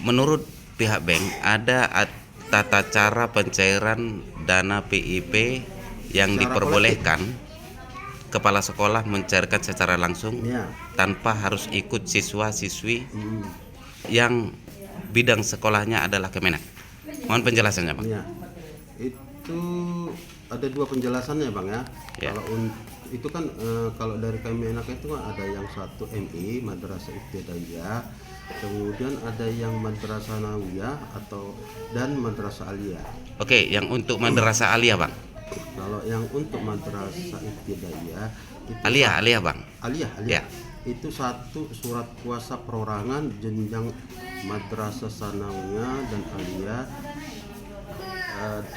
menurut pihak bank ada tata cara pencairan dana PIP yang Secara diperbolehkan kepala sekolah mencairkan secara langsung Ya. tanpa harus ikut siswa-siswi yang bidang sekolahnya adalah Kemenak. Mohon penjelasannya, Bang. Ya. Itu ada dua penjelasannya, Bang, ya. Ya. Itu kan kalau dari Kemenak itu kan ada yang satu MI Madrasah Ibtidaiyah, kemudian ada yang Madrasah Nawiyah dan Madrasah Aliyah. Oke, yang untuk madrasah aliyah, Bang. Kalau yang untuk Madrasah Ibtidaiyah itu Aliyah, Bang. Aliyah. Ya. Itu satu surat kuasa perorangan jenjang Madrasah Sanawiyah dan Aliyah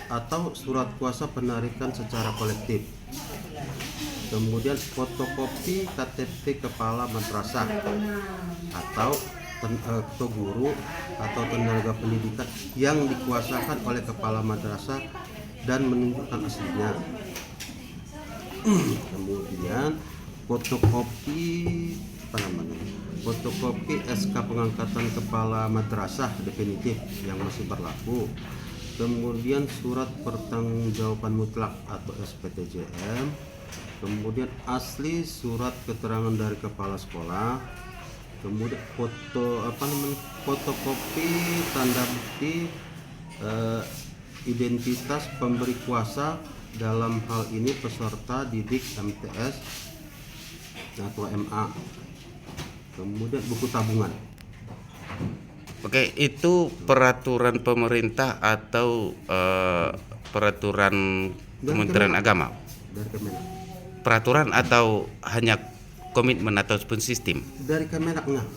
atau surat kuasa penarikan secara kolektif. Kemudian fotokopi KTP kepala madrasah atau guru atau tenaga pendidikan yang dikuasakan oleh kepala madrasah dan menunjukkan aslinya. Kemudian fotokopi SK pengangkatan kepala madrasah definitif yang masih berlaku. Kemudian surat pertanggungjawaban mutlak atau SPTJM. Kemudian asli surat keterangan dari kepala sekolah. Kemudian fotokopi tanda bukti identitas pemberi kuasa, dalam hal ini peserta didik MTS atau MA. Kemudian buku tabungan. Oke, itu peraturan pemerintah atau peraturan Kementerian Agama? Dari Kemenak. Peraturan atau hanya komitmen ataupun sistem? Dari Kemenak enggak.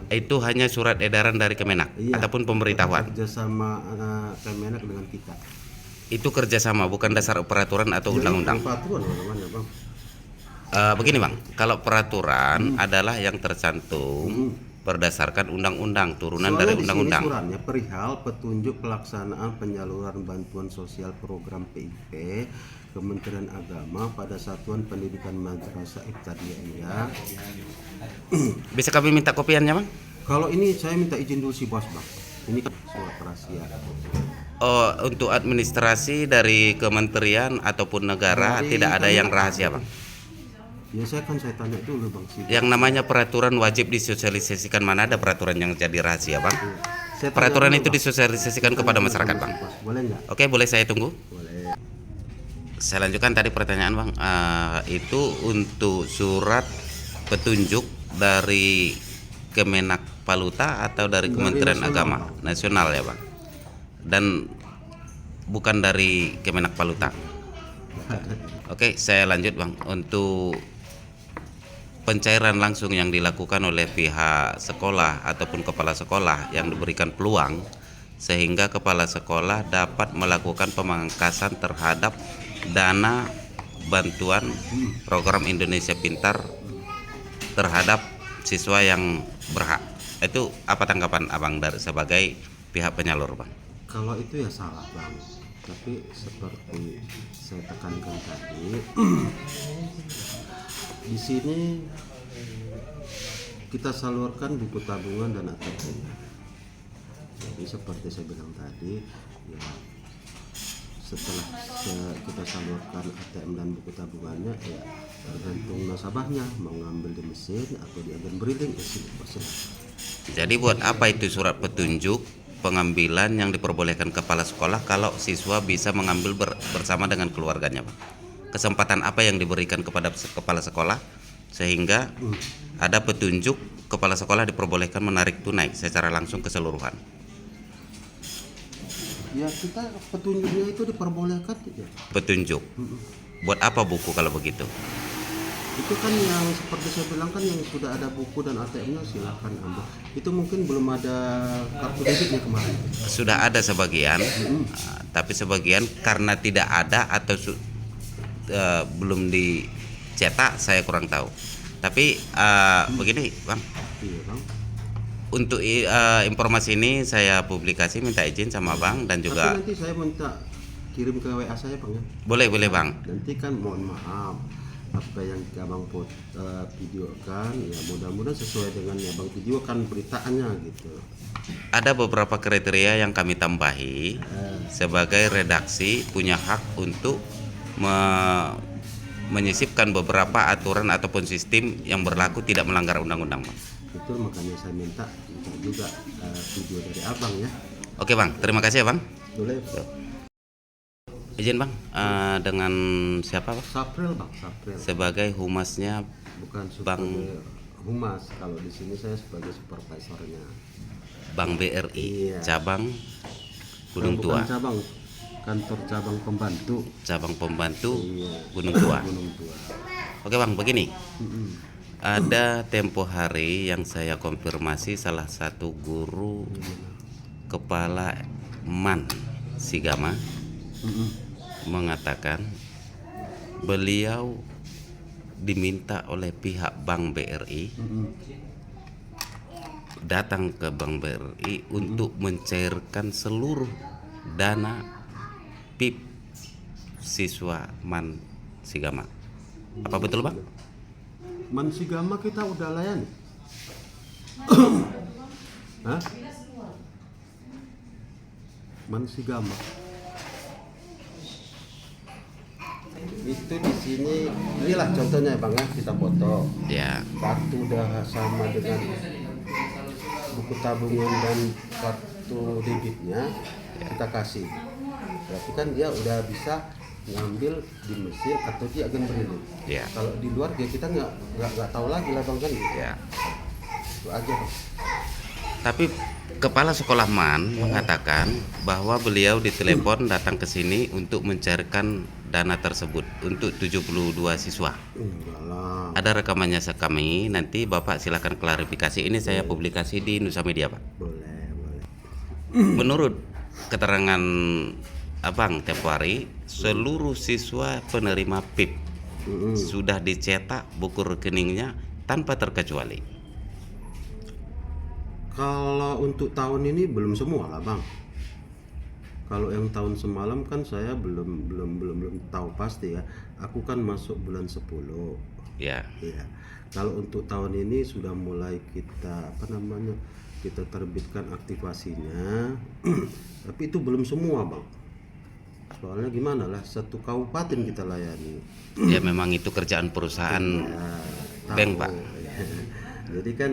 Itu hanya surat edaran dari Kemenak ataupun pemberitahuan? Kerjasama Kemenak dengan kita. Itu kerjasama, bukan dasar peraturan atau undang-undang? Peraturan mana, Bang? Begini, Bang, kalau peraturan adalah yang tercantum berdasarkan undang-undang, turunan Soalnya dari undang-undang. Di sini suratnya perihal petunjuk pelaksanaan penyaluran bantuan sosial program PIP Kementerian Agama pada Satuan Pendidikan Madrasah Ibtidaiyah. Bisa kami minta kopiannya, Bang? Kalau ini saya minta izin dulu si bos, Bang. Ini kan surat rahasia. Oh, untuk administrasi dari kementerian ataupun negara tidak ada yang rahasia, Bang? Ya saya tanya dulu, Bang. Yang namanya peraturan wajib disosialisasikan, mana ada peraturan yang jadi rahasia, Bang? Peraturan itu disosialisasikan kepada masyarakat, Bang. Boleh nggak? Oke, boleh saya tunggu? Boleh. Saya lanjutkan tadi pertanyaan, Bang. Itu untuk surat petunjuk dari Kemenak Paluta atau dari Kementerian Agama Nasional ya, Bang? Dan bukan dari Kemenak Paluta. Oke, saya lanjut, Bang. Untuk pencairan langsung yang dilakukan oleh pihak sekolah ataupun kepala sekolah yang diberikan peluang sehingga kepala sekolah dapat melakukan pemangkasan terhadap dana bantuan program Indonesia Pintar terhadap siswa yang berhak. Itu apa tanggapan Abang dari sebagai pihak penyalur, Bang? Kalau itu ya salah, Bang. Tapi seperti saya tekankan tadi, di sini kita salurkan buku tabungan dan ATM. Jadi seperti saya bilang tadi, ya setelah kita salurkan ATM dan buku tabungannya, ya tergantung nasabahnya mau ngambil di mesin atau di agen briling, ya silakan. Jadi buat apa itu surat petunjuk pengambilan yang diperbolehkan kepala sekolah kalau siswa bisa mengambil bersama dengan keluarganya, Pak? Kesempatan apa yang diberikan kepada kepala sekolah sehingga ada petunjuk kepala sekolah diperbolehkan menarik tunai secara langsung keseluruhan? Ya kita petunjuknya itu diperbolehkan ya. Petunjuk. Buat apa buku kalau begitu? Itu kan yang seperti saya bilang kan yang sudah ada buku dan ATM-nya silakan ambil. Itu mungkin belum ada kartu debitnya kemarin. Sudah ada sebagian, tapi sebagian karena tidak ada atau belum dicetak, saya kurang tahu. Tapi begini, Bang. Iya, Bang. Untuk informasi ini saya publikasi, minta izin sama Bang dan juga. Tapi nanti saya minta kirim ke WA saya, Bang, ya. Boleh, Bang. Nanti kan mohon maaf. apa yang abang videokan ya mudah-mudahan sesuai dengan yang abang videokan beritaannya gitu. Ada beberapa kriteria yang kami tambahi sebagai redaksi punya hak untuk menyisipkan beberapa aturan ataupun sistem yang berlaku tidak melanggar undang-undang, Bang. Itu makanya saya minta juga video dari abang ya. Oke, Bang, terima kasih ya, Bang. Boleh. Izin, Bang, dengan siapa, Bang? Sapril, Bang, Sapril. Sebagai humasnya. Bukan Bang humas, kalau di sini saya sebagai supervisornya. Bank BRI, Iya. cabang Gunung Bukan Tua. cabang, kantor cabang pembantu. Cabang pembantu Iya. Gunung Tua. Gunung Tua. Oke, Bang, begini. Mm-mm. Ada tempo hari yang saya konfirmasi salah satu guru kepala MAN Sigama Mm-mm. mengatakan beliau diminta oleh pihak Bank BRI Mm-mm. datang ke Bank BRI untuk mencairkan seluruh dana PIP siswa MAN Sigama. Apa betul, Bang? Mansigama kita udah layani. Hah? Mansigama. Itu di sini, inilah contohnya Bang ya, kita foto. Ya, Kartu udah sama dengan buku tabungan dan kartu debitnya kita kasih. Berarti kan dia udah bisa ngambil di mesin atau di agen BRI. ya, Kalau di luar dia kita nggak tahu lagi lah Bang kan gitu. ya. Itu aja Bang. Tapi kepala sekolah MAN mengatakan bahwa beliau ditelepon datang ke sini untuk mencairkan dana tersebut untuk 72 siswa. Enggak lah. Ada rekamannya kami, nanti Bapak silakan klarifikasi. Ini saya publikasi di Nusa Media, Pak. Boleh. Menurut keterangan Abang tempo hari, seluruh siswa penerima PIP Mm-mm. sudah dicetak buku rekeningnya tanpa terkecuali. Kalau untuk tahun ini belum semua lah Bang. Kalau yang tahun semalam kan saya belum tahu pasti ya. Aku kan masuk bulan 10. Ya, Iya. Kalau untuk tahun ini sudah mulai kita kita terbitkan aktivasinya. Tapi itu belum semua Bang. Soalnya gimana lah, satu kabupaten kita layani. ya memang itu kerjaan perusahaan Ya, bank, tahu. Pak. Jadi kan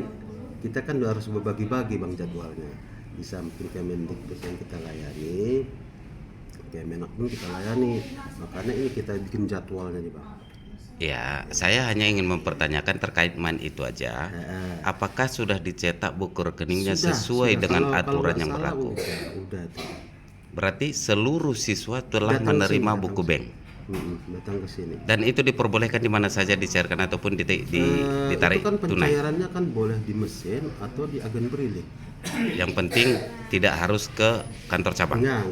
kita kan harus berbagi-bagi Bang jadwalnya. Di samping Kemendikbud yang kita layani, Kemenak pun kita layani. Makanya ini kita bikin jadwalnya nih Bang. Ya, saya hanya ingin mempertanyakan terkait MAN itu aja. Apakah sudah dicetak buku rekeningnya sesuai dengan Kalau aturan nggak yang salah, berlaku? Udah tuh. Berarti seluruh siswa telah Datang menerima sini, buku bank. Datang ke sini. Dan itu diperbolehkan di mana saja dicairkan ataupun ditarik Itu kan tunai. pencairannya kan boleh di mesin atau di agen BRI. Yang penting tidak harus ke kantor cabang. Enggak.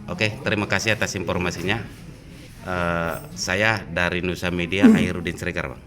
Oke, terima kasih atas informasinya. Saya dari Nusa Media, Airudin Sregar, Bang.